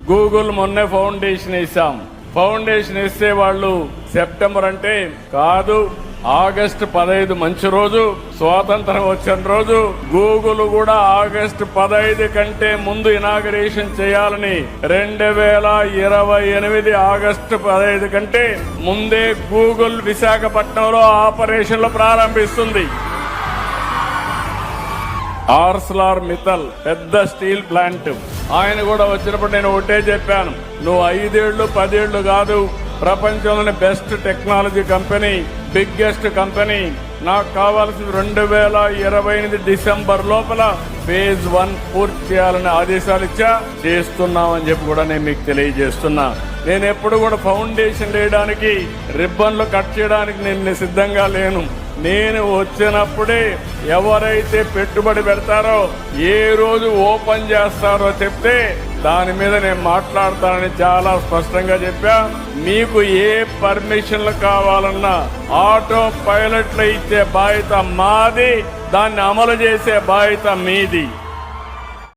Google మొన్నే foundation వేసాం. Foundation వేస్తే వాళ్ళు సెప్టెంబర్ అంటే కాదు, ఆగస్టు 15 మంచి రోజు, స్వాతంత్రం వచ్చిన రోజు. గూగుల్ కూడా ఆగస్టు 15 కంటే ముందు ఇనాగరేషన్ చేయాలని 2028 ఆగస్టు 15 కంటే ముందే గూగుల్ విశాఖపట్నంలో ఆపరేషన్లు ప్రారంభిస్తుంది. ఆర్సెలర్ మిత్తల్ పెద్ద స్టీల్ ప్లాంట్, ఆయన కూడా వచ్చినప్పుడు నేను ఒకటే చెప్పాను, నువ్వు 5 ఏళ్లు 10 ఏళ్లు కాదు, ప్రపంచంలోని best technology company, biggest company, నాకు కావాల్సింది 2028 డిసెంబర్ లోపల ఫేజ్ 1 పూర్తి చేయాలని ఆదేశాలు చేస్తున్నామని చెప్పి కూడా నేను మీకు తెలియజేస్తున్నా. నేను ఎప్పుడు కూడా ఫౌండేషన్ వేయడానికి, రిబ్బన్లు కట్ చేయడానికి నేను సిద్ధంగా లేను. నేను వచ్చినప్పుడే ఎవరైతే పెట్టుబడి పెడతారో, ఏ రోజు ఓపెన్ చేస్తారో చెప్తే దాని మీద నేను మాట్లాడతానని చాలా స్పష్టంగా చెప్పా. మీకు ఏ పర్మిషన్లు కావాలన్నా ఆటో పైలట్లు ఇచ్చే బాధ్యత మాది, దాన్ని అమలు చేసే బాధ్యత మీది.